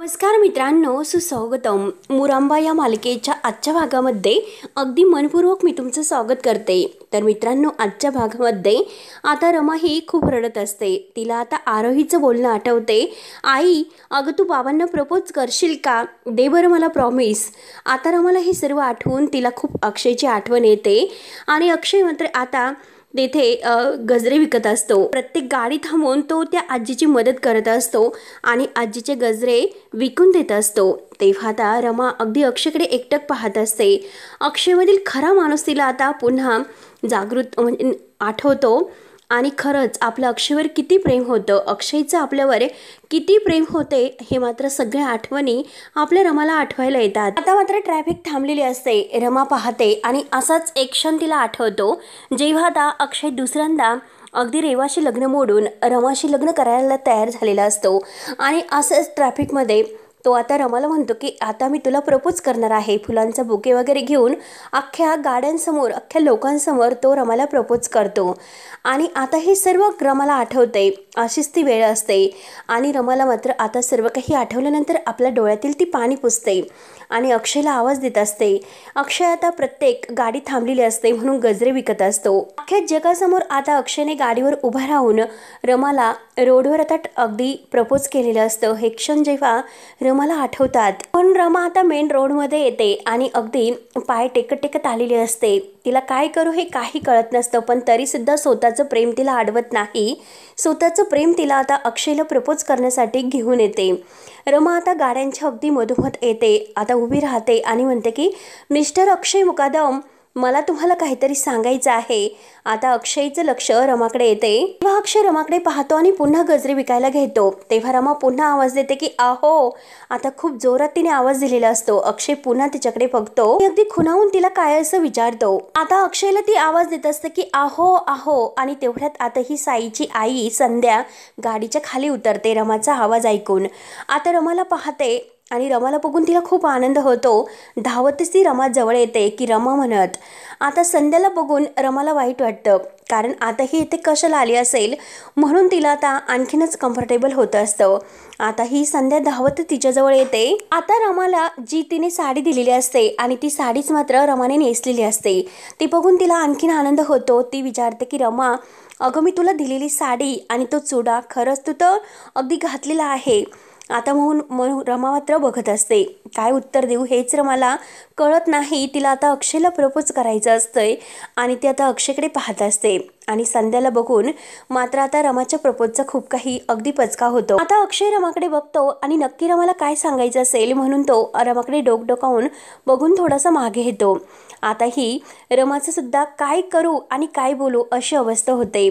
नमस्कार मित्रांनो, सुस्वागतम. मुरांबा या मालिकेच्या आजच्या भागामध्ये अगदी मनपूर्वक मी तुमचं स्वागत करते. तर मित्रांनो, आजच्या भागामध्ये आता रमा ही खूप रडत असते. तिला आता आरोहीचं बोलणं आठवते. आई, अगं तू बाबांना प्रपोज करशील का? दे बरं मला प्रॉमिस. आता रमाला हे सर्व आठवून तिला खूप अक्षयची आठवण येते आणि अक्षय मात्र आता तेथे गजरे विकत असतो. प्रत्येक गाडी थांबवून तो त्या आजीची मदत करत असतो आणि आजीचे गजरे विकून देत असतो. तेव्हा आता रमा अगदी अक्षयकडे एकटक पाहत असते. अक्षयमधील खरा माणूस तिला आता पुन्हा जागृत म्हणजे आठवतो आणि खरंच आपलं अक्षयवर किती प्रेम होतं, अक्षयचं आपल्यावर किती प्रेम होते हे मात्र सगळ्या आठवणी आपल्या रमाला आठवायला येतात. आता मात्र ट्रॅफिक थांबलेली असते. रमा पाहते आणि असाच एक क्षण तिला आठवतो जेव्हा आता अक्षय दुसऱ्यांदा अगदी रेवाशी लग्न मोडून रमाशी लग्न करायला तयार झालेला असतो आणि असंच ट्रॅफिकमध्ये तो आता रमाला म्हणतो की आता मी तुला प्रपोज करणार आहे. फुलांचा बुके वगैरे घेऊन अख्ख्या गाड्यांसमोर, अख्ख्या लोकांसमोर तो रमाला प्रपोज करतो आणि आता हे सर्व रमाला आठवते. अशीच ती वेळ असते आणि रमाला मात्र आता सर्व काही आठवल्यानंतर आपल्या डोळ्यातील ती पाणी पुसते आणि अक्षयला आवाज देत असते. अक्षय आता प्रत्येक गाडी थांबलेली असते म्हणून गजरे विकत असतो. अख्ख्या जगासमोर आता अक्षयने गाडीवर उभा राहून रमाला रोडवर आता अगदी प्रपोज केलेलं असतं. हे क्षण जेव्हा रमाला आठवतात, पण रमा आता मेन रोडमध्ये येते आणि अगदी पाय टेकत टेकत आलेली असते. तिला काय करू हे काही कळत नसतं, पण तरीसुद्धा स्वतःचं प्रेम तिला अडवत नाही. स्वतःचं प्रेम तिला आता अक्षयला प्रपोज करण्यासाठी घेऊन येते. रमा आता गाड्यांच्या अगदी मधोमध येते, आता उभी राहते आणि म्हणते की मिस्टर अक्षय मुकादम, मला तुम्हाला काहीतरी सांगायचं आहे. आता अक्षयचं लक्ष रमाकडे येते. तेव्हा अक्षय रमाकडे पाहतो आणि पुन्हा गजरे विकायला घेतो. तेव्हा रमा पुन्हा आवाज देते की आहो. आता खूप जोरात तिने आवाज दिलेला असतो. अक्षय पुन्हा तिच्याकडे बघतो, अगदी खुणावून तिला काय असं विचारतो. आता अक्षयला ती आवाज देत असते की आहो आहो आणि तेवढ्यात आता ही साईची आई संध्या गाडीच्या खाली उतरते रमाचा आवाज ऐकून. आता रमाला पाहते आणि रमाला बघून तिला खूप आनंद होतो. धावतच ती रमा जवळ येते की रमा म्हणत. आता संध्याला बघून रमाला वाईट वाटतं, कारण आता ही इथे कशाला आली असेल म्हणून तिला आता आणखीनच कम्फर्टेबल होतं असतं. आता ही संध्या धावत तिच्याजवळ येते. आता रमाला जी तिने साडी दिलेली असते आणि ती साडीच मात्र रमाने नेसलेली असते. ती बघून तिला आणखीन आनंद होतो. ती विचारते की रमा, अगं मी तुला दिलेली साडी आणि तो चुडा खरंच तू तर अगदी घातलेला आहे. आता म्हणून रमा मात्र बघत असते. काय उत्तर देऊ हेच रमाला कळत नाही. तिला आता अक्षयला प्रपोज करायचं असतंय आणि ती आता अक्षयकडे पाहत असते आणि संध्याला बघून मात्र आता रमाच्या प्रपोजचा खूप काही अगदी पचका होतो. आता अक्षय रमाकडे बघतो आणि नक्की रमाला काय सांगायचं असेल म्हणून तो रमाकडे डोकावून बघून थोडासा मागे येतो. आता ही रमाचं सुद्धा काय करू आणि काय बोलू अशी अवस्था होते.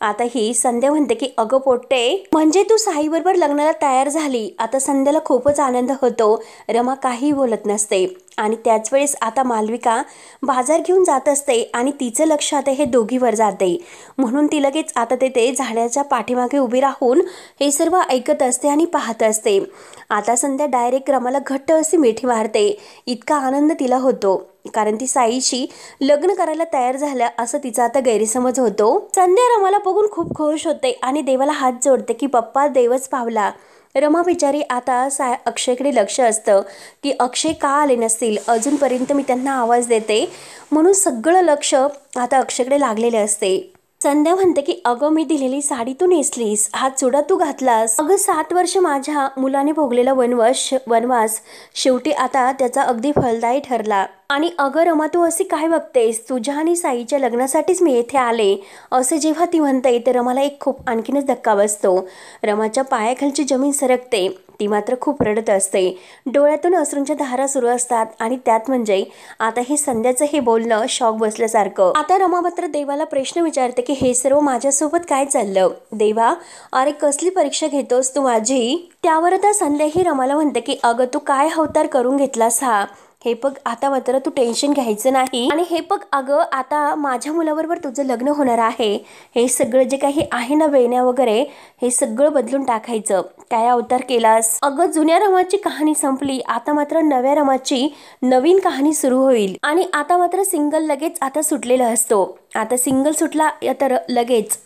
आता ही संध्या म्हणते की अगं पोट्टे, म्हणजे तू साईबरोबर लग्नाला तयार झाली. आता संध्याला खूपच आनंद होतो. रमा काही बोलत नसते आणि त्याच वेळेस आता मालविका बाजार घेऊन जात असते आणि तिचं लक्ष आता हे दोघीवर जाते म्हणून ती लगेच आता ते झाडाच्या पाठीमागे उभी राहून हे सर्व ऐकत असते आणि पाहत असते. आता संध्या डायरेक्ट रमाला घट्ट अशी मिठी मारते. इतका आनंद तिला होतो कारण ती साईशी लग्न करायला तयार झाल्या असं तिचा आता गैरसमज होतो. संध्या रमाला बघून खूप खुश होते आणि देवाला हात जोडते की पप्पा देवच पावला. रमा बिचारी आता अक्षयकडे लक्ष असतं की अक्षय का आले नसतील, अजूनपर्यंत मी त्यांना आवाज देते म्हणून सगळं लक्ष आता अक्षयकडे लागलेले असते. संध्या म्हणते की अगं मी दिलेली साडी तू नेसलीस, हा चुडा तू घातलास. अगं 7 वर्ष माझ्या मुलाने भोगलेला वनवास शेवटी आता त्याचा अगदी फलदायी ठरला. आणि अगं रमा तू अशी काय बघतेस, तुझ्या आणि साईच्या लग्नासाठीच मी येथे आले असे जेव्हा ती म्हणते तर रमाला एक खूप आणखीनच धक्का बसतो. रमाच्या पायाखालची जमीन सरकते. ती मात्र खूप रडत असते. डोळ्यातून अश्रूंच्या धारा सुरू असतात आणि त्यात म्हणजे आता हे संध्याचं हे बोलणं शॉक बसल्यासारखं. आता रमा मात्र देवाला प्रश्न विचारते की हे सर्व माझ्यासोबत काय चाललं. देवा, अरे कसली परीक्षा घेतोस तू माझी. त्यावर आता संध्या ही रमाला म्हणते की अगं तू काय अवतार करून घेतलास हा. हे बघ आता मात्र तू टेन्शन घ्यायचं नाही आणि हे बघ अगं आता माझ्या मुलाबरोबर तुझं लग्न होणार आहे. हे सगळं जे काही आहे ना वेण्या वगैरे हे सगळं बदलून टाकायचं. काय अवतार केलास. अगं जुन्या रमाची कहाणी संपली, आता मात्र नव्या रमाची नवीन कहाणी सुरू होईल. आणि आता मात्र सिंगल लगेच आता सुटलेला असतो. आता सिंगल सुटला तर लगेच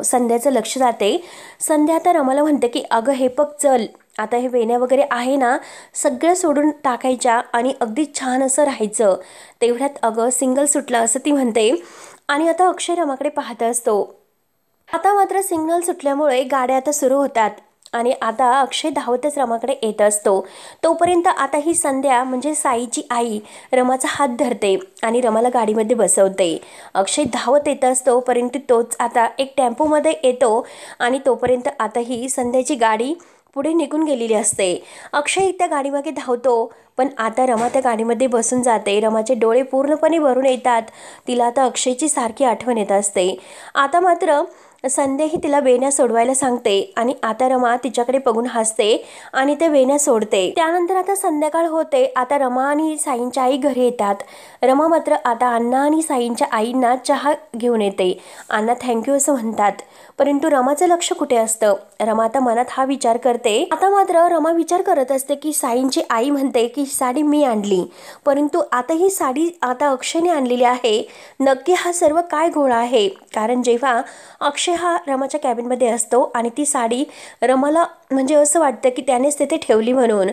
संध्याचं लक्ष जाते. संध्या आता रमाला म्हणते की अगं हे बघ चल आता हे वेण्या वगैरे आहे ना सगळं सोडून टाकायच्या आणि अगदी छान असं राहायचं. तेवढ्यात अगं सिग्नल सुटला असं ती म्हणते आणि आता अक्षय रमाकडे पाहत असतो. आता मात्र सिग्नल सुटल्यामुळे गाड्या आता सुरू होतात आणि आता अक्षय धावतच रमाकडे येत असतो. तोपर्यंत आता ही संध्या म्हणजे साईची आई रमाचा हात धरते आणि रमाला गाडीमध्ये बसवते. अक्षय धावत येत असतो परंतु तोच आता एक टेम्पोमध्ये येतो आणि तोपर्यंत आता ही संध्याची गाडी पुढे निघून गेलेली असते. अक्षय त्या गाडीमागे धावतो पण आता रमा त्या गाडीमध्ये बसून जाते. रमाचे डोळे पूर्णपणे भरून येतात. तिला आता अक्षयची सारखी आठवण येत असते. आता मात्र संध्या ही तिला वेण्या सोडवायला सांगते आणि आता रमा तिच्याकडे बघून हसते आणि ते वेण्या सोडते. त्यानंतर आता संध्याकाळ होते. आता रमा आणि साईंच्या आई घरी येतात. रमा मात्र आता अण्णा आणि साईंच्या आईंना चहा घेऊन येते. अण्णा थँक्यू असं म्हणतात परंतु रमाचं लक्ष कुठे असतं. रमा आता मनात हा विचार करते. आता मात्र रमा विचार करत असते की साईंची आई म्हणते की साडी मी आणली परंतु आता ही साडी आता अक्षयने आणलेली आहे. नक्की हा सर्व काय घोळा आहे. कारण जेव्हा अक्षय हा रमाच्या कॅबिनमध्ये असतो आणि ती साडी रमाला म्हणजे असं वाटतं की त्यानेच तिथे ठेवली म्हणून.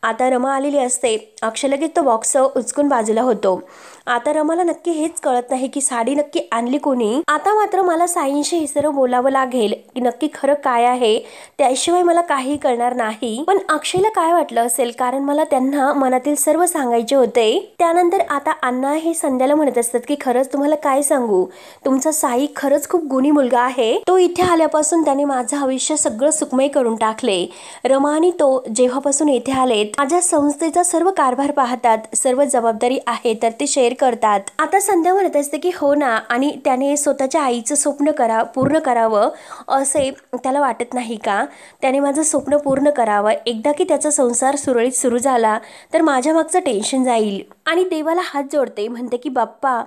आता रमा आलेली असते. अक्षय लगेच तो बॉक्स उचकून बाजूला होतो. आता रमाला नक्की हेच कळत नाही की साडी नक्की आणली कोणी. आता मात्र मला साईंशी हे सर्व बोलावं लागेल की नक्की खरं काय आहे त्याशिवाय मला काही कळणार नाही. पण अक्षयला काय वाटलं असेल कारण मला त्यांना मनातील सर्व सांगायचे होते. त्यानंतर आता अण्णा हे संध्याला म्हणत असतात की खरंच तुम्हाला काय सांगू तुमचा साई खरंच खूप गुणी मुलगा आहे. तो इथे आल्यापासून त्याने माझं आयुष्य सगळं सुखमय करून टाकले. रमा आणि तो जेव्हापासून इथे आलेत माझ्या संस्थेचा सर्व कारभार पाहतात. सर्व जबाबदारी आहे तर ते शेअर करतात. आता संध्या म्हणत असते की हो ना आणि त्याने स्वतःच्या आईचं स्वप्न पूर्ण करावं असे त्याला वाटत नाही का. त्याने माझं स्वप्न पूर्ण करावं. एकदा की त्याचा संसार सुरळीत सुरू झाला तर माझ्या मागचं टेन्शन जाईल. आणि देवाला हात जोडते म्हणते की बाप्पा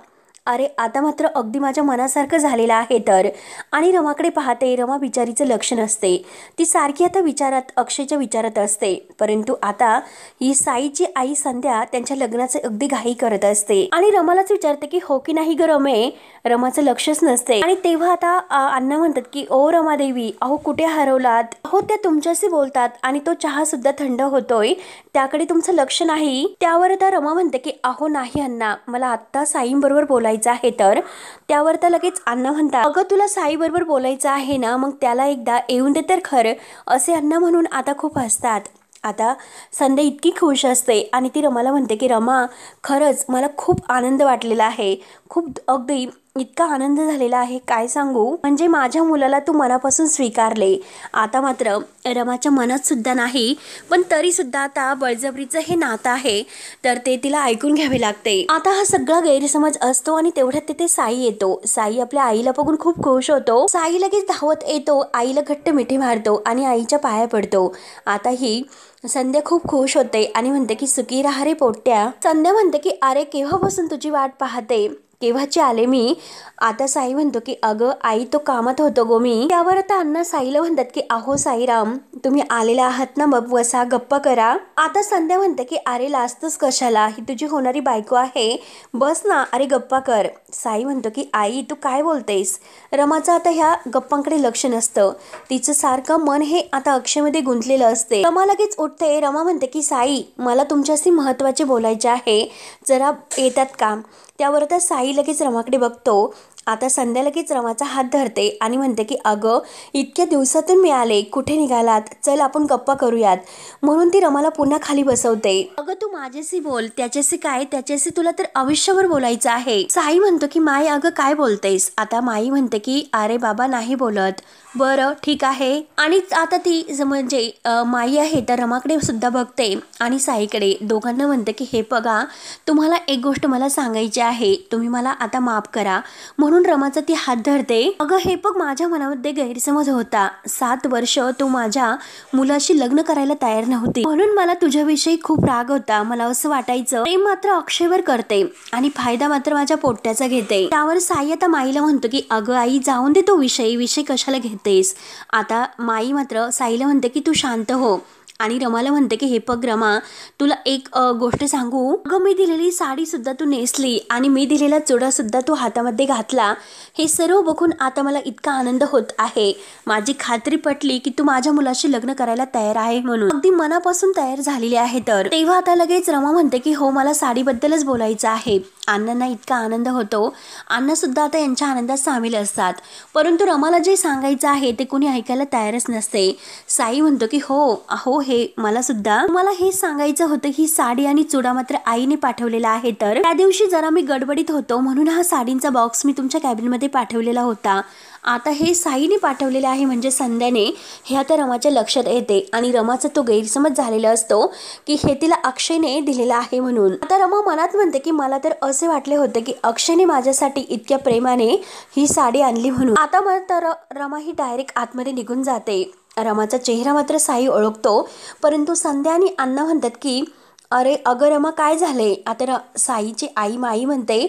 अरे आता मात्र अगदी माझ्या मनासारखं झालेलं आहे तर. आणि रमाकडे पाहते. रमा बिचारीचं लक्ष नसते. ती सारखी आता विचारात अक्षयच्या विचारात असते. परंतु आता ही साईची आई संध्या त्यांच्या लग्नाचे अगदी घाई करत असते आणि रमालाच विचारते की हो की नाही ग रमे. रमाचं लक्षच नसते. आणि तेव्हा आता अण्णा म्हणतात की ओ रमा देवी अहो कुठे हरवलात. हो त्या तुमच्याशी बोलतात आणि तो चहा सुद्धा थंड होतोय त्याकडे तुमचं लक्ष नाही. त्यावर आता रमा म्हणते की अहो नाही अण्णा मला आत्ता साईंबरोबर बोलायचं आहे तर. त्यावर तर लगेच अण्णा म्हणतात अगं तुला साई बरोबर बोलायचं आहे ना मग त्याला एकदा येऊन दे तर खरं असे अण्णा म्हणून आता खूप हसतात. आता संध्या इतकी खुश असते आणि ती रमाला म्हणते की रमा खरंच मला खूप आनंद वाटलेला आहे. खूप अगदी इतका आनंद झालेला आहे काय सांगू. म्हणजे माझ्या मुलाला तू मनापासून स्वीकारले. आता मात्र रमाच्या मनात सुद्धा नाही पण तरी सुद्धा आता बळजबरीचं हे नातं आहे तर ते तिला ऐकून घ्यावे लागते. आता हा सगळा गैरसमज असतो आणि तेवढ्यात तिथे साई येतो. साई आपल्या आईला बघून खूप खुश होतो. साई लगेच धावत येतो. आईला घट्ट मिठी मारतो आणि आईच्या पाया पडतो. आता ही संध्या खूप खुश होते आणि म्हणते की सुखी राहा रे पोट्ट्या. संध्या म्हणते की अरे केव्हापासून तुझी वाट पाहते केव्हाची आले मी. आता साई म्हणतो की अगं आई तो कामात होतो गो मी. त्यावर आता अण्णा साईला म्हणतात की अहो साईराम तुम्ही आलेला आहात ना मग बसा गप्पा करा. आता संध्या म्हणते की अरे लाजतोस कशाला ही तुझी होणारी बायको आहे बस ना अरे गप्पा कर. साई म्हणतो की आई तू काय बोलतेस. रमाचं आता ह्या गप्पांकडे लक्ष नसतं. तिचं सारखं मन हे आता अक्षयमध्ये गुंतलेलं असते. रमा लगेच उठते. रमा म्हणते की साई मला तुमच्याशी महत्त्वाचे बोलायचे आहे जरा येतात का. त्यावर तर साई लगेच रमाकडे बघतो. आता संध्या लगेच रमाचा हात धरते आणि म्हणते की अगं इतक्या दिवसातून मी आले कुठे निघालात चल आपण गप्पा करूयात. म्हणून ती रमाला पुन्हा खाली बसवते. अगं तू माझ्याशी बोल त्याच्याशी काय त्याच्याशी तुला तर आयुष्यभर बोलायचं आहे. साई म्हणतो की माई अगं काय बोलतेस. आता माई म्हणते की अरे बाबा नाही बोलत. बरं ठीक आहे. आणि आता ती म्हणजे माई आहे तर रमाकडे सुद्धा बघते आणि साईकडे दोघांना म्हणते की हे बघा तुम्हाला एक गोष्ट मला सांगायची आहे तुम्ही मला आता माफ करा. म्हणून रमाचा ती हात धरते. अगं हे बघ माझ्या मनामध्ये गैरसमज होता. 7 वर्ष तू माझ्या मुलाशी लग्न करायला तयार नव्हती म्हणून मला तुझ्याविषयी खूप राग होता. मला असं वाटायचं प्रेम मात्र अक्षयवर करते आणि फायदा मात्र माझ्या पोट्ट्याचा घेते. त्यावर साई आता माईला म्हणतो की अगं आई जाऊन दे तो विषय कशाला घेतेस. आता माई मात्र साईला म्हणते की तू शांत हो. आणि रमाला म्हणते की हे बघ रमा, तुला एक गोष्ट सांगू, अगं मी दिलेली साडी सुद्धा तू नेसली आणि मी दिलेला चुडा सुद्धा तू हातामध्ये घातला. हे सर्व बघून आता मला इतका आनंद होत आहे. माझी खात्री पटली की तू माझ्या मुलाशी लग्न करायला तयार आहे म्हणून, अगदी मनापासून तयार झालेली आहे. तर तेव्हा आता लगेच रमा म्हणते की हो, मला साडीबद्दलच बोलायचं आहे. अण्णांना इतका आनंद होतो. अण्णा सुद्धा आता यांच्या आनंदात सामील असतात. परंतु रमाला जे सांगायचं आहे ते कोणी ऐकायला तयारच नसते. साई म्हणतो की हो हे मला सुद्धा मला हे सांगायचं होतं. ही साडी आणि चुडा मात्र आईने पाठवलेला आहे. तर त्या दिवशी जरा मी गडबडीत होतो म्हणून हा साडींचा बॉक्स मी तुमच्या कॅबिनमध्ये पाठवलेला होता. आता हे साईने पाठवलेले आहे म्हणजे संध्याने, हे आता रमाच्या लक्षात येते आणि रमाचा तो गैरसमज झालेला असतो की हे तिला अक्षयने दिलेला आहे म्हणून. आता रमा मनात म्हणते की मला तर असे वाटले होते की अक्षयने माझ्यासाठी इतक्या प्रेमाने ही साडी आणली म्हणून. आता मात्र रमा ही डायरेक्ट आतमध्ये निघून जाते. रमाचा चेहरा मात्र साई ओळखतो, परंतु संध्या आणि अण्णा म्हणतात की अरे अगं रमा, काय झाले? आता साईची आई माई म्हणते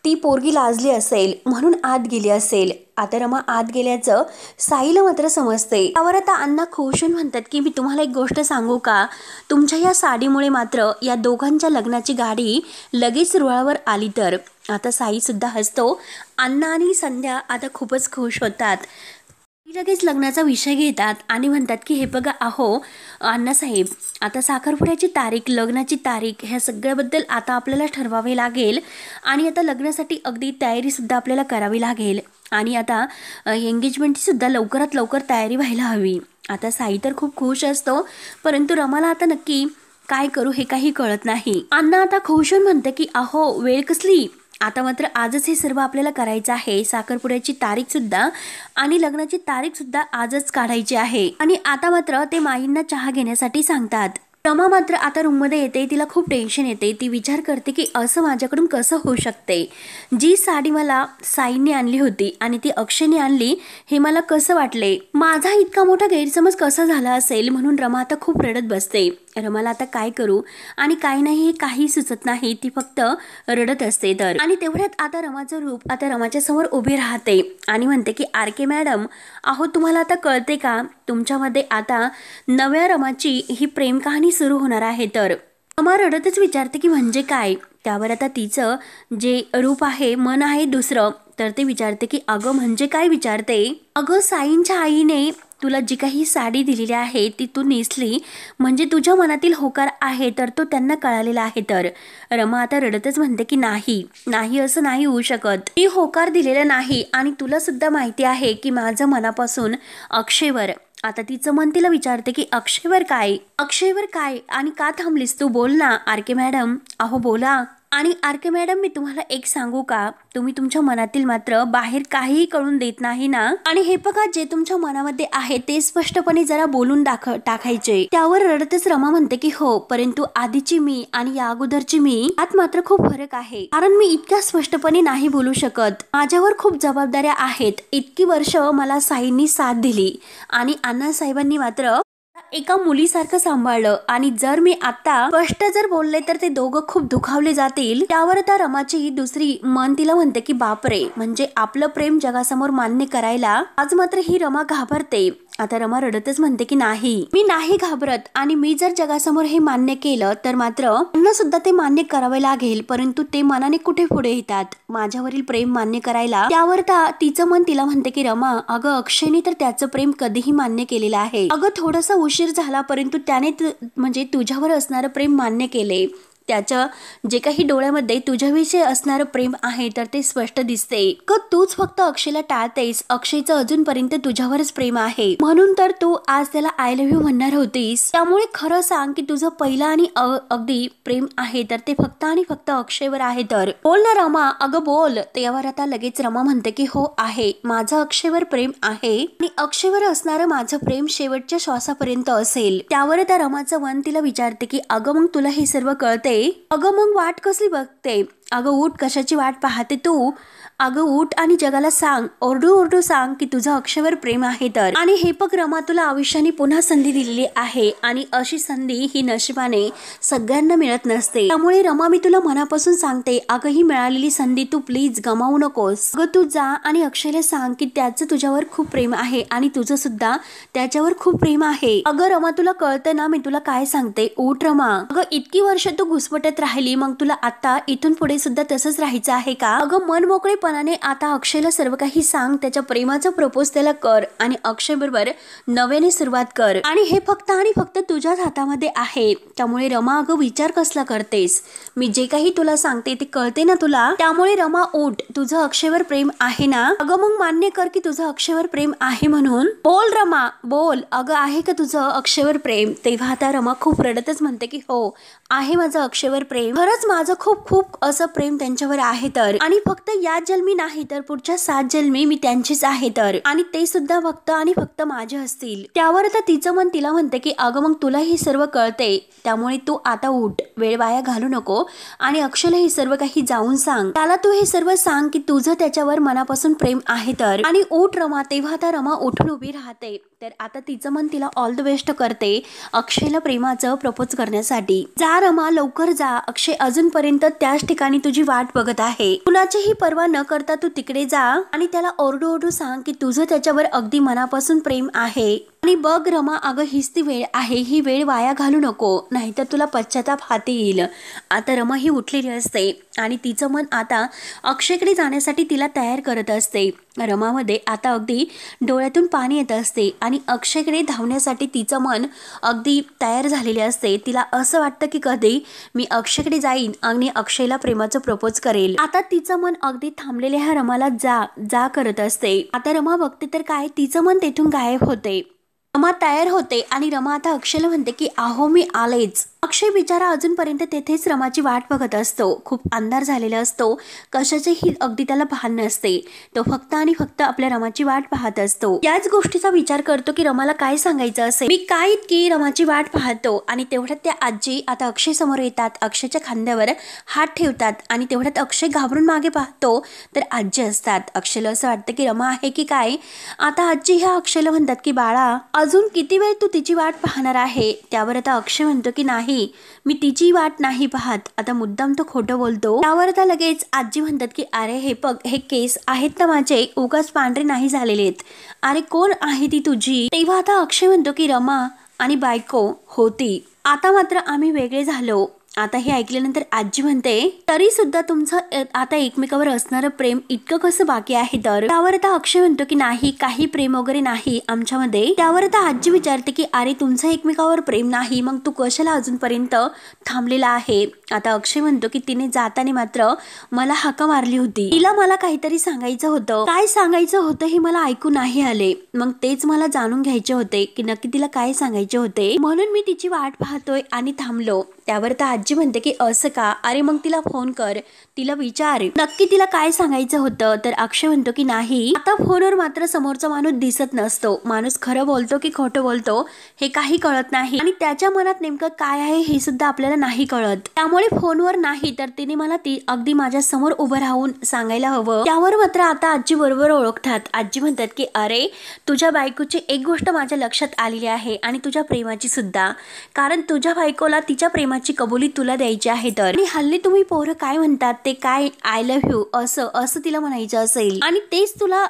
ती पोरगी लाजली असेल म्हणून आत गेली असेल. आता रमा आत गेल्याचं साईला मात्र समजते. त्यावर आता अण्णा खुश होऊन म्हणतात की मी तुम्हाला एक गोष्ट सांगू का, तुमच्या या साडीमुळे मात्र या दोघांच्या लग्नाची गाडी लगेच रुळावर आली. तर आता साई सुद्धा हसतो. अण्णा आणि संध्या आता खूपच खुश होतात. लगेच लग्नाचा विषय घेतात आणि म्हणतात की हे बघा अहो अण्णासाहेब, आता साखरपुड्याची तारीख, लग्नाची तारीख ह्या सगळ्याबद्दल आता आपल्याला ठरवावे लागेल आणि आता लग्नासाठी अगदी तयारीसुद्धा आपल्याला करावी लागेल आणि आता एंगेजमेंटची सुद्धा लवकरात लवकर तयारी व्हायला हवी. आता साई तर खूप खुश असतो, परंतु रमाला आता नक्की काय करू हे काही कळत नाही. अण्णा आता खुश होऊन म्हणते की अहो वेळ कसली, आता मात्र आजच हे सर्व आपल्याला करायचं आहे. साखरपुड्याची तारीख सुद्धा आणि लग्नाची तारीख सुद्धा आजच काढायची आहे. आणि आता मात्र ते माईंना चहा घेण्यासाठी सांगतात. रमा मात्र आता रूममध्ये येते. तिला खूप टेन्शन येते. ती विचार करते की असं माझ्याकडून कसं होऊ शकते. जी साडी मला साईने आणली होती आणि ती अक्षयने आणली हे मला कसं वाटले, माझा इतका मोठा गैरसमज कसा झाला असेल. म्हणून रमा आता खूप रडत बसते. रमाला आता काय करू आणि काय नाही हे काही सुचत नाही. ती फक्त रडत असते. तर आणि तेवढ्यात आता रमाचं रूप आता रमाच्या समोर उभे राहते आणि म्हणते की आर के मॅडम, अहो तुम्हाला आता कळते का, तुमच्यामध्ये आता नव्या रमाची ही प्रेम कहाणी सुरू होणार आहे. तर रमा रडतच विचारते की म्हणजे काय. त्यावर आता तिचं जे रूप आहे, मन आहे दुसरं, तर ते विचारते की अगं म्हणजे काय विचारते. अगं साईंच्या आईने तुला जी काही साडी दिलेली आहे ती तू नेसली म्हणजे तुझ्या मनातील होकार आहे तर तो त्यांना कळालेला आहे. तर रमा आता रडतच म्हणते की नाही असं नाही होऊ शकत. मी होकार दिलेला नाही आणि तुला सुद्धा माहिती आहे की माझं मनापासून अक्षयवर. आता तिचं मन तिला विचारते की अक्षयवर काय आणि का थांबलीस तू, बोल ना आर के मॅडम, अहो बोला. आणि आर के मॅडम, मी तुम्हाला एक सांगू का, तुम्ही तुमच्या मनातील मात्र बाहेर काहीही कळून देत नाही ना. आणि हे बघा, जे तुमच्या मनामध्ये आहे ते स्पष्टपणे जरा बोलून टाकायचे. त्यावर रडतच रमा म्हणते की हो, परंतु आधीची मी आणि या अगोदरची मी आत मात्र खूप फरक आहे. कारण मी इतक्या स्पष्टपणे नाही बोलू शकत. माझ्यावर खूप जबाबदाऱ्या आहेत. इतकी वर्ष मला साईंनी साथ दिली आणि अण्णा साहेबांनी मात्र एका मुलीसारखं सांभाळलं आणि जर मी आता स्पष्ट जर बोलले तर ते दोघं खूप दुखावले जातील. त्यावर त्या रमाची दुसरी मन तिला म्हणते की बापरे, म्हणजे आपलं प्रेम जगासमोर मान्य करायला आज मात्र ही रमा घाबरते. आता रमा रडतच म्हणते की मी नाही घाबरत आणि मी जर जगासमोर हे मान्य केलं तर मात्र त्यांना सुद्धा ते मान्य करावे लागेल. परंतु ते मनाने कुठे पुढे येतात माझ्यावरील प्रेम मान्य करायला. त्यावर तिचं मन तिला म्हणते की रमा, अगं अक्षयने तर त्याचं प्रेम कधीही मान्य केलेलं आहे. अगं थोडासा उशीर झाला परंतु त्याने म्हणजे तुझ्यावर असणारं प्रेम मान्य केले. त्याचं जे काही डोळ्यामध्ये तुझ्याविषयी असणारं प्रेम आहे तर ते स्पष्ट दिसते. तूच फक्त अक्षयला टाळतेस. अक्षयचं अजूनपर्यंत तुझ्यावरच प्रेम आहे म्हणून तर तू आज त्याला आय लव्ह यू म्हणणार होतीस. त्यामुळे खरं सांग की तुझं पहिलं आणि अगदी प्रेम आहे तर ते फक्त आणि फक्त अक्षयवर आहे. तर बोल ना रमा, अगं बोल. त्यावर आता लगेच रमा म्हणते की हो आहे, माझं अक्षयवर प्रेम आहे आणि अक्षयवर असणारं माझं प्रेम शेवटच्या श्वासापर्यंत असेल. त्यावर त्या रमाचं मन तिला विचारते की अगं मग तुला हे सर्व कळते, अगं मग वाट कसली बघते. अगं उठ, कशाची वाट पाहते तू? अगं उठ आणि जगाला सांग, ओरडू ओरडू सांग की तुझं अक्षयवर प्रेम आहे तर. आणि हे बघ रमा, तुला आयुष्याने पुन्हा संधी दिलेली आहे आणि अशी संधी ही नशिबाने सगळ्यांना मिळत नसते. त्यामुळे रमा, मी तुला मनापासून सांगते, अगं ही मिळालेली संधी तू प्लीज गमावू नकोस. अगं तू जा आणि अक्षयला सांग की त्याचं तुझ्यावर खूप प्रेम आहे आणि तुझं सुद्धा त्याच्यावर खूप प्रेम आहे. अगं रमा, तुला कळतं ना मी तुला काय सांगते? उठ रमा. अगं इतकी वर्ष तू घुसमटत राहिली, मग तुला आता इथून पुढे सुद्धा तसंच राहायचं आहे का? अगं मन मोकळेपणाने आता अक्षयला सर्व काही सांग, त्याच्या प्रेमाचा प्रपोज त्याला कर आणि अक्षय बरोबर नव्याने सुरुवात कर. आणि हे फक्त आणि फक्त तुझ्याच हातामध्ये आहे. त्यामुळे रमा, अगं विचार कसला करतेस? मी जे काही तुला सांगते ते कळते ना तुला? त्यामुळे रमा उठ, तुझं अक्षयवर प्रेम आहे ना? अगं मग मान्य कर की तुझं अक्षयवर प्रेम आहे म्हणून. बोल रमा बोल, अगं आहे का तुझं अक्षयवर प्रेम? तेव्हा आता रमा खूप रडतच म्हणते की हो आहे माझं अक्षयवर प्रेम, खरंच माझं खूप खूप असं प्रेम त्यांच्यावर आहे तर. आणि फक्त या जन्मी नाही तर पुढच्या 7 जन्मी मी त्यांचीच आहे तर. आणि ते सुद्धा फक्त आणि फक्त माझे असतील. त्यावर आता तिचं मन तिला म्हणते की अगं मग तुला हे सर्व कळते, त्यामुळे तू आता उठ, वेळ वाया घालू नको आणि अक्षयला हे सर्व काही जाऊन सांग. त्याला तू हे सर्व सांग की तुझं त्याच्यावर मनापासून प्रेम आहे तर. आणि उठ रमा. तेव्हा आता रमा उठून उभी राहते. तर आता तिचं मन तिला ऑल द बेस्ट करते अक्षयला प्रेमाचं प्रपोज करण्यासाठी. जा रमा, लवकर जा. अक्षय अजूनपर्यंत त्याच ठिकाणी तुझी वाट बघत आहे. कुणाचीही पर्वा न करता तू तिकडे जा आणि त्याला ओरडू ओरडू सांग की तुझं त्याच्यावर अगदी मनापासून प्रेम आहे. आणि बघ रमा, अगं हीच ती वेळ आहे, ही वेळ वाया घालू नको, नाहीतर तुला पश्चाताप हाती येईल. आता रमा ही उठलेली असते आणि तिचं मन आता अक्षयकडे जाण्यासाठी तिला तयार करत असते. रमामध्ये आता अगदी डोळ्यातून पाणी येत असते आणि अक्षयकडे धावण्यासाठी तिचं मन अगदी तयार झालेले असते. तिला असं वाटतं की कधी मी अक्षयकडे जाईन आणि अक्षयला प्रेमाचं प्रपोज करेल. आता तिचं मन अगदी थांबलेल्या ह्या रमाला जा जा करत असते. आता रमा बघते तर काय, तिचं मन तेथून गायब होते. रमा तयार होते आणि रमा आता अक्षयला म्हणते की अहो मी आलेच. अक्षय बिचारा अजूनपर्यंत तेथेच रमाची वाट बघत असतो. खूप अंधार झालेला असतो, कशाचेही अगदी त्याला भान नसते. तो फक्त आणि फक्त आपल्या रमाची वाट पाहत असतो. याच गोष्टीचा विचार करतो की रमाला काय सांगायचं असेल. मी काय इतकी रमाची वाट पाहतो. आणि तेवढ्यात त्या आजी आता अक्षय समोर येतात, अक्षयच्या खांद्यावर हात ठेवतात आणि तेवढ्यात अक्षय घाबरून मागे पाहतो तर आजी असतात. अक्षयला असं वाटतं की रमा आहे की काय. आता आजी ह्या अक्षयला म्हणतात की बाळा, अजून किती वेळ तू तिची वाट पाहणार आहे? त्यावर आता अक्षय म्हणतो की नाही, मी तिची वाट नाही पाहत, आता मुद्दाम तो खोटं बोलतो. त्यावर आता लगेच आजी म्हणतात की अरे हे बघ, हे केस आहेत ना माझे, उगाच पांढरे नाही झालेलेत. अरे कोण आहे ती तुझी? तेव्हा आता अक्षय म्हणतो की रमा आणि बायको होती, आता मात्र आम्ही वेगळे झालो. आता हे ऐकल्यानंतर आजी म्हणते तरी सुद्धा तुमचं आता एकमेकावर असणारं प्रेम इतकं कसं बाकी आहे तर. त्यावर आता अक्षय म्हणतो की नाही, काही प्रेम वगैरे नाही आमच्यामध्ये. त्यावर आता आजी विचारते की अरे तुमचं एकमेकावर प्रेम नाही, मग तू कशाला अजूनपर्यंत थांबलेला आहे? आता अक्षय म्हणतो की तिने जाताना मात्र मला हाका मारली होती, तिला मला काहीतरी सांगायचं होतं. काय सांगायचं होतं हे मला ऐकू नाही आले, मग तेच मला जाणून घ्यायचे होते की नक्की तिला काय सांगायचे होते, म्हणून मी तिची वाट पाहतोय आणि थांबलो. त्यावर तर आजी म्हणते की असं का? अरे मग तिला फोन कर, तिला विचार नक्की तिला काय सांगायचं होतं. तर अक्षय म्हणतो की नाही, आता फोनवर मात्र समोरचा माणूस दिसत नसतो, माणूस खरं बोलतो की खोटं बोलतो हे काही कळत नाही आणि त्याच्या मनात नेमकं काय आहे हे सुद्धा आपल्याला नाही कळत. त्यामुळे फोनवर नाही तर तिने मला ती अगदी माझ्या समोर उभं राहून सांगायला हवं. त्यावर मात्र आता आजी बरोबर ओळखतात. आजी म्हणतात की अरे तुझ्या बायकोची एक गोष्ट माझ्या लक्षात आलेली आहे आणि तुझ्या प्रेमाची सुद्धा, कारण तुझ्या बायकोला तिच्या प्रेमाची कबुली तुला द्यायची आहे तर. आणि हल्ली तुम्ही पोरं काय म्हणतात ते काय, आय लव्ह यू असं असं तिला म्हणायचं असेल आणि तेच तुला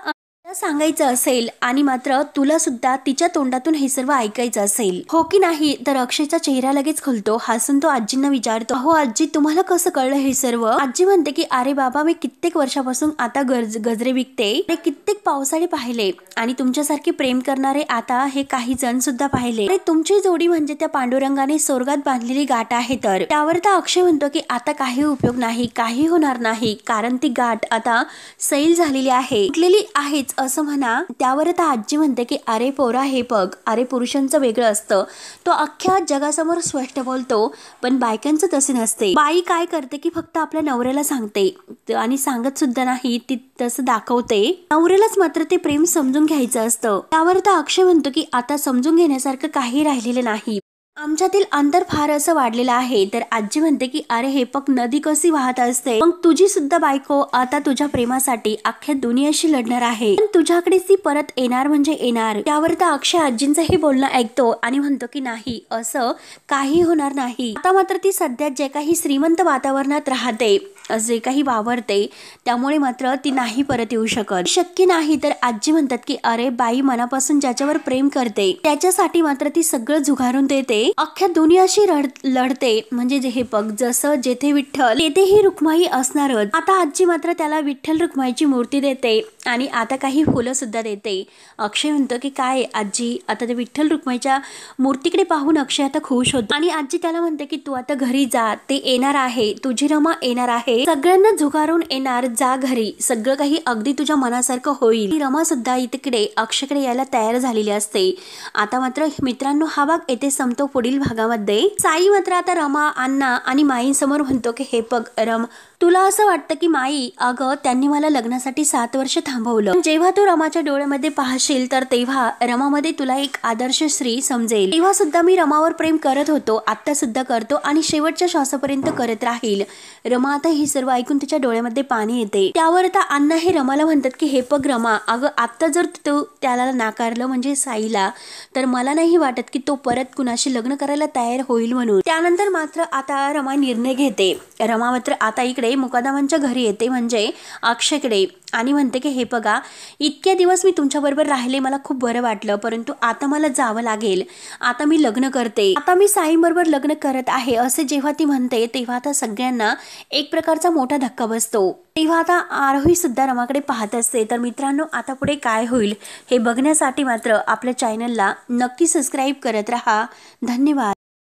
सांगायचं असेल आणि मात्र तुला सुद्धा तिच्या तोंडातून हे सर्व ऐकायचं असेल, हो की नाही? तर अक्षयचा चेहरा लगेच खुलतो, हसून तो आजींना विचारतो हो आजी तुम्हाला कसं कळलं हे सर्व? आजी म्हणते की अरे बाबा मी कित्येक वर्षापासून आता गजरे विकते, कित्येक पावसाळे पाहिले आणि तुमच्यासारखे प्रेम करणारे आता हे काही जण सुद्धा पाहिले. अरे तुमची जोडी म्हणजे त्या पांडुरंगाने स्वर्गात बांधलेली गाठ आहे तर. त्यावर तर अक्षय म्हणतो की आता काही उपयोग नाही, काही होणार नाही, कारण ती गाठ आता सैल झालेली आहे, तुटलेली आहेच असं म्हणा. त्यावर आता आजी म्हणते की अरे पोरा हे बघ, अरे पुरुषांचं वेगळं असतं, तो अख्ख्या जगासमोर स्पष्ट बोलतो, पण बायकांचं तसे नसते. बाई काय करते की फक्त आपल्या नवऱ्याला सांगते आणि सांगत सुद्धा नाही, ती तसं दाखवते. नवऱ्यालाच मात्र ते प्रेम समजून घ्यायचं असतं. त्यावर आता अक्षय म्हणतो की आता समजून घेण्यासारखं काही राहिलेलं नाही, आमच्यातील अंतर फार असं वाढलेलं आहे. तर आजी म्हणते की अरे हे पग नदी कशी वाहत असते, मग तुझी सुद्धा बायको आता तुझ्या प्रेमासाठी अख्ख्या दुनियाशी लढणार आहे, पण तुझ्याकडे ती परत येणार म्हणजे येणार. त्यावर तर अक्षय आजींचं हे बोलणं ऐकतो आणि म्हणतो की नाही, असं काही होणार नाही. आता मात्र ती सध्या जे काही श्रीमंत वातावरणात राहते, जे काही वावरते, त्यामुळे मात्र ती नाही परत येऊ शकत, शक्य नाही. तर आजी म्हणतात की अरे बाई मनापासून ज्याच्यावर प्रेम करते त्याच्यासाठी मात्र ती सगळं झुगारून देते, अख्ख्या दुनियाशी लढते. म्हणजे जे हे पग जसं जेथे विठ्ठल तेथे ही रुक्माई असणारच. आता आजी मात्र त्याला विठ्ठल रुक्माईची मूर्ती देते आणि आता काही फुलं सुद्धा देते. अक्षय म्हणतो की काय आजी, आता ते विठ्ठल रुक्माईच्या मूर्तीकडे पाहून अक्षय आता खुश होतो आणि आजी त्याला म्हणते की तू आता घरी जा, ते येणार आहे, तुझी रमा येणार आहे, सगळ्यांना झुगारून येणार, जा घरी, सगळं काही अगदी तुझ्या मनासारखं होईल. रमा सुद्धा इकडे अक्षयकडे यायला तयार झालेली असते. आता मात्र मित्रांनो हा भाग येथे संपतो. पुढील भागामध्ये साई मात्र आता रमा, अण्णा आणि माईंसमोर म्हणतो की हे बघ रम, तुला असं वाटतं की माई, अगं त्यांनी मला लग्नासाठी 7 वर्ष थांबवलं. जेव्हा तू रमाच्या डोळ्यामध्ये पाहशील तर तेव्हा रमामध्ये तुला एक आदर्श स्त्री समजेल. तेव्हा सुद्धा मी रमावर प्रेम करत होतो, आता सुद्धा करतो आणि शेवटच्या श्वासापर्यंत करत राहील. रमा आता हे सर्व ऐकून तिच्या डोळ्यामध्ये पाणी येते. त्यावर आता अण्णा हे रमाला म्हणतात की हे बघ रमा, अगं आता जर तू त्याला नाकारलं म्हणजे साईला, तर मला नाही वाटत की तो परत कुणाशी लग्न करायला तयार होईल म्हणून. त्यानंतर मात्र आता रमा निर्णय घेते. रमा मात्र आता इकडे मुकादमांच्या घरी येते, म्हणजे अक्षयकडे, आणि म्हणते की हे बघा, इतक्या दिवस मी तुमच्याबरोबर राहिले, मला खूप बरं वाटलं, परंतु आता मला जावं लागेल. आता मी लग्न करते, आता मी साईंबरोबर लग्न करत आहे असे जेव्हा ती म्हणते तेव्हा आता सगळ्यांना एक प्रकारचा मोठा धक्का बसतो. तेव्हा आता आरोही सुद्धा रमाकडे पाहत असते. तर मित्रांनो आता पुढे काय होईल हे बघण्यासाठी मात्र आपल्या चॅनलला नक्की सबस्क्राईब करत राहा. धन्यवाद.